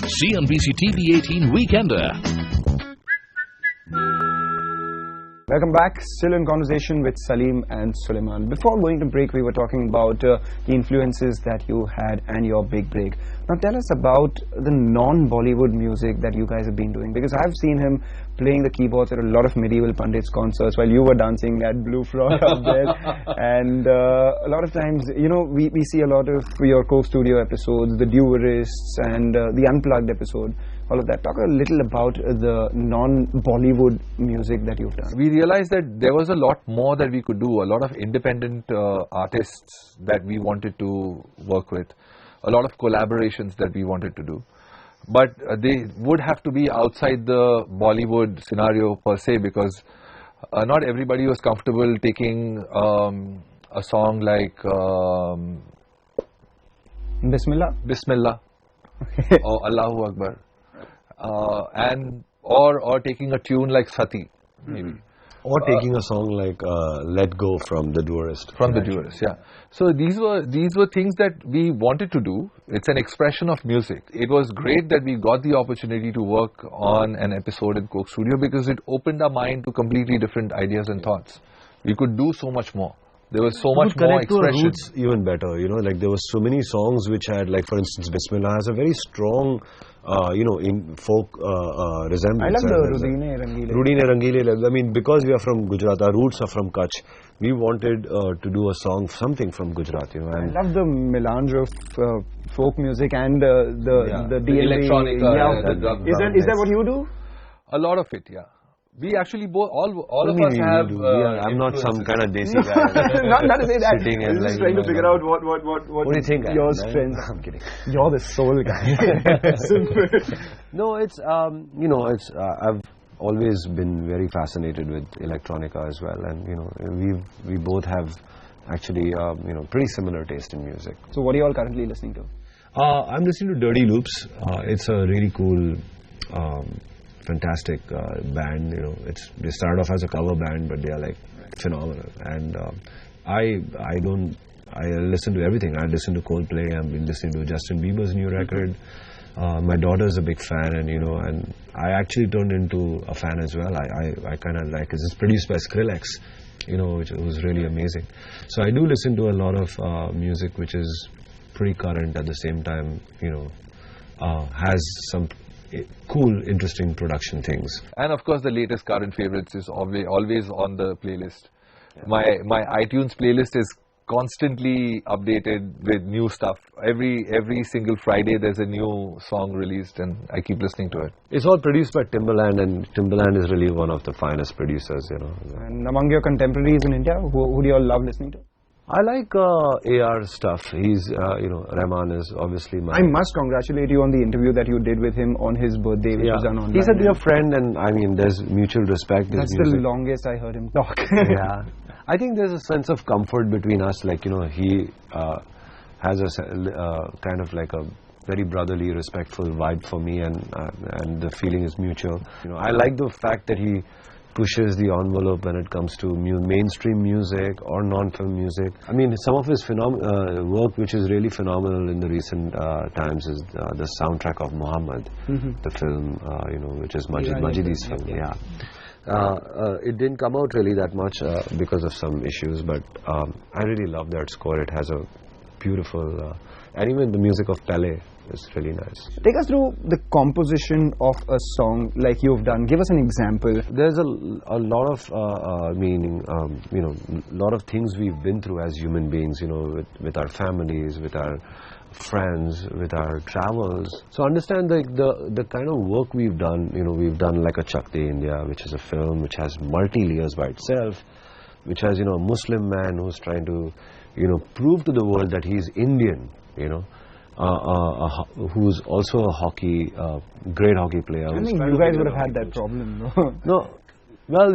CNBC-TV18 Weekender. Welcome back. Still in conversation with Salim and Sulaiman. Before going to break, we were talking about the influences that you had and your big break. Now tell us about the non-Bollywood music that you guys have been doing, because I've seen him playing the keyboards at a lot of medieval pundits concerts while you were dancing at Blue Frog up there. And a lot of times, you know, we see a lot of your Coke Studio episodes, the Duerists and the Unplugged episode. All of that. Talk a little about the non-Bollywood music that you've done. We realized that there was a lot more that we could do, a lot of independent artists that we wanted to work with, a lot of collaborations that we wanted to do. But they would have to be outside the Bollywood scenario per se, because not everybody was comfortable taking a song like Bismillah or Allahu Akbar. Or taking a tune like Sati, maybe. Or taking a song like Let Go from the Duerist. From the Duerist, yeah. So these were things that we wanted to do. It's an expression of music. It was great that we got the opportunity to work on an episode in Coke Studio, because it opened our mind to completely different ideas and thoughts. We could do so much more. There was so much more expression. Roots even better, you know, like there were so many songs which had, like for instance, Bismillah has a very strong, you know, in folk resemblance. I love the Rudine Rangile. I mean, because we are from Gujarat, our roots are from Kutch. We wanted to do a song, something from Gujarat, you know. I love the melange of folk music and the electronic. Is that what you do? A lot of it, yeah. We actually both, all of us have. I'm not some kind of desi guy. not to say that. Sitting I'm and just like, trying to figure out what do you think? Your strength. I'm kidding. You're the soul guy. No, it's you know, it's I've always been very fascinated with electronica as well, and you know, we both have actually you know, pretty similar taste in music. So what are you all currently listening to? I'm listening to Dirty Loops. It's a really cool. Fantastic band, you know. They started off as a cover band, but they are like phenomenal. And I listen to everything. I listen to Coldplay. I've been listening to Justin Bieber's new record. My daughter's a big fan, and you know, and I actually turned into a fan as well. I kind of like it. It's produced by Skrillex, you know, which was really amazing. So I do listen to a lot of music which is pretty current, at the same time, you know, has some cool, interesting production things. And of course, the latest current favorites is always on the playlist. Yeah. My iTunes playlist is constantly updated with new stuff. Every single Friday there's a new song released, and I keep listening to it. It's all produced by Timbaland, and Timbaland is really one of the finest producers, you know. And among your contemporaries in India, who do you all love listening to? I like AR stuff. He's, you know, Rahman is obviously my... I must congratulate you on the interview that you did with him on his birthday, which was done online. He's a dear friend, and I mean, there's mutual respect. That's the longest I heard him talk. Yeah. I think there's a sense of comfort between us. Like, you know, he has a kind of like a very brotherly, respectful vibe for me, and the feeling is mutual. You know, I like the fact that he pushes the envelope when it comes to mainstream music or non-film music. I mean, some of his work which is really phenomenal in the recent times is the soundtrack of Muhammad, the film, you know, which is Majidi's film. Yeah. It didn't come out really that much because of some issues, but I really love that score. It has a beautiful, and even the music of Pele is really nice. Take us through the composition of a song like you've done. Give us an example. There's a lot of meaning, you know, a lot of things we've been through as human beings, you know, with our families, with our friends, with our travels. So understand the kind of work we've done. You know, we've done like a Chak De India, which is a film which has multi-layers by itself, which has, you know, a Muslim man who's trying to, you know, prove to the world that he's Indian, you know, who's also a great hockey player. I think you guys would have had that problem, no? No. Well,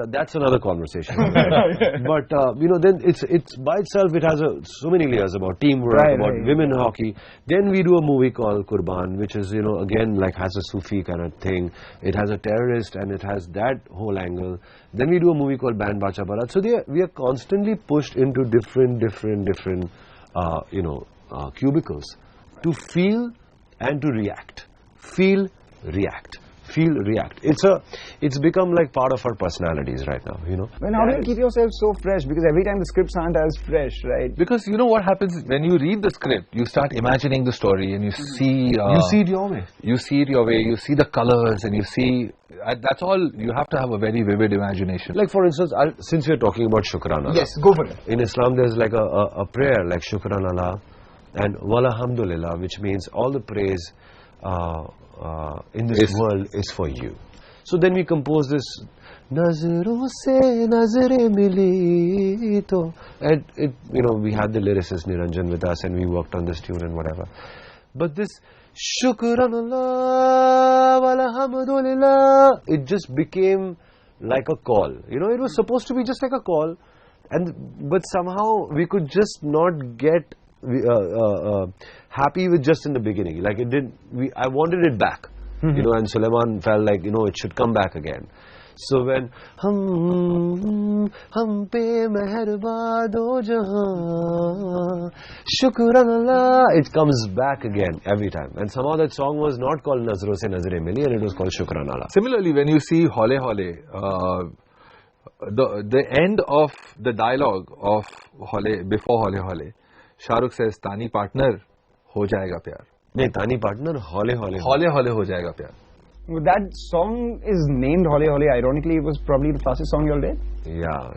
that's another conversation. But you know, then it's by itself. It has so many layers about teamwork, about women hockey. Then we do a movie called Qurban, which is, you know, again like has a Sufi kind of thing. It has a terrorist, and it has that whole angle. Then we do a movie called Band Bacha Barat. So we are constantly pushed into different you know, cubicles to feel and to react. feel, react. Feel, react. It's become like part of our personalities right now, you know. Well, how do you keep yourself so fresh? Because every time the scripts aren't as fresh, right? Because you know what happens when you read the script, you start imagining the story and you see... you see it your way. You see it your way, you see the colors and you see... that's all, you have to have a very vivid imagination. Like for instance, since we're talking about Shukran Allah. Yes, go for it. In Islam there's like a prayer like Shukran Allah and Walhamdulillah, which means all the praise in this world is for you. So then we compose this Nazron se nazare mili to, and it, you know, we had the lyricist Niranjan with us and we worked on this tune and whatever. But this Shukran Allah walhamdulillah, it just became like a call. You know, it was supposed to be just like a call, but somehow we could just not get happy with just in the beginning. Like it did, I wanted it back. You know, and Sulaiman felt like, you know, it should come back again. So when hum pe meherba do jahan shukran Allah, it comes back again every time. And somehow that song was not called Nazron se nazare mili, and it was called Shukran Allah. Similarly, when you see Hole Hole, the end of the dialogue of Hole, before Hole Hole, Shah Rukh says, Tani partner, ho jayega pyar. No, Tani partner, Hole Hole. Hole Hole ho jayega pyar. That song is named Hole Hole. Ironically, it was probably the fastest song you all did. Yeah.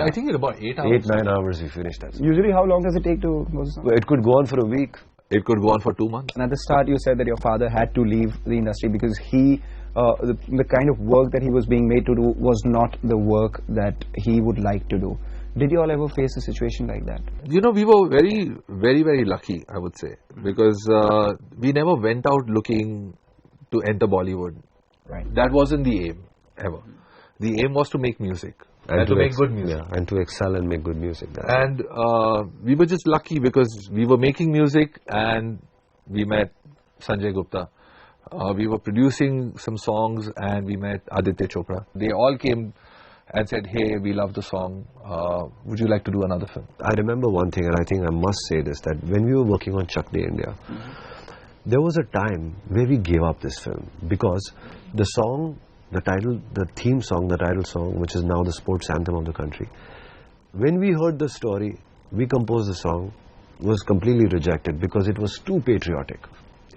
I think in about 8 hours. 8-9 hours we finished that song. Usually, how long does it take to compose a song? It could go on for a week. It could go on for 2 months. And at the start, you said that your father had to leave the industry because he, the kind of work that he was being made to do was not the work that he would like to do. Did you all ever face a situation like that? You know, we were very, very, very lucky, I would say, because we never went out looking to enter Bollywood. Right. That wasn't the aim, ever. The aim was to make music. And to make good music. Yeah, and to excel and make good music. And we were just lucky because we were making music and we met Sanjay Gupta. We were producing some songs and we met Aditya Chopra. They all came and said, hey, we love the song. Would you like to do another film? I remember one thing, and I think I must say this, that when we were working on Chak De India, there was a time where we gave up this film because the song, the title, the theme song, the title song, which is now the sports anthem of the country, when we heard the story, we composed the song, was completely rejected because it was too patriotic.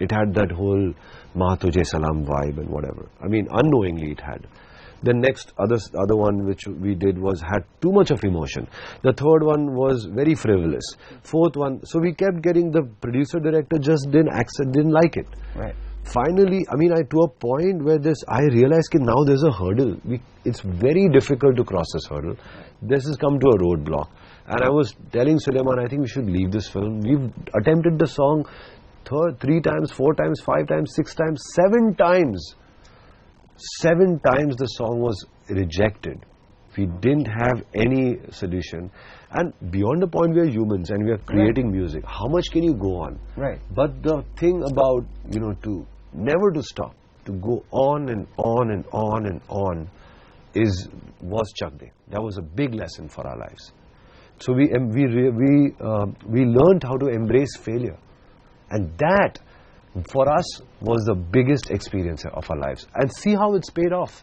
It had that whole Maa Tujhe Salam vibe and whatever. I mean, unknowingly it had. The next other one which we did had too much of emotion. The third one was very frivolous. Fourth one, so we kept getting, the producer director just didn't like it. Right. Finally, I mean, to a point where I realized that now there's a hurdle. It's very difficult to cross this hurdle. This has come to a roadblock. And I was telling Sulaiman, I think we should leave this film. We've attempted the song 3 times, 4 times, 5 times, 6 times, 7 times. 7 times the song was rejected. We didn't have any solution. And beyond the point, we are humans and we are creating music. How much can you go on? Right. But the thing about, you know, never to stop, to go on and on and on and on was Chak De. That was a big lesson for our lives. So we learned how to embrace failure. And that, for us, was the biggest experience of our lives. And see how it's paid off.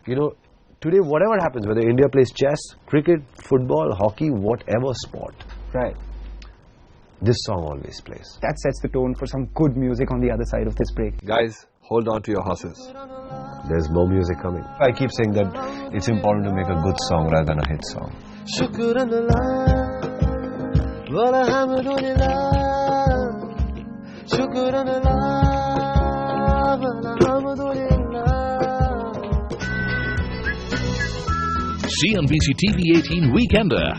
You know, today, whatever happens, whether India plays chess, cricket, football, hockey, whatever sport, right, this song always plays. That sets the tone for some good music on the other side of this break. Guys, hold on to your horses. There's more music coming. I keep saying that it's important to make a good song rather than a hit song. Shukran Allah, walhamdulillah. Shukran Allah, walhamdulillah. CNBC-TV18 Weekender.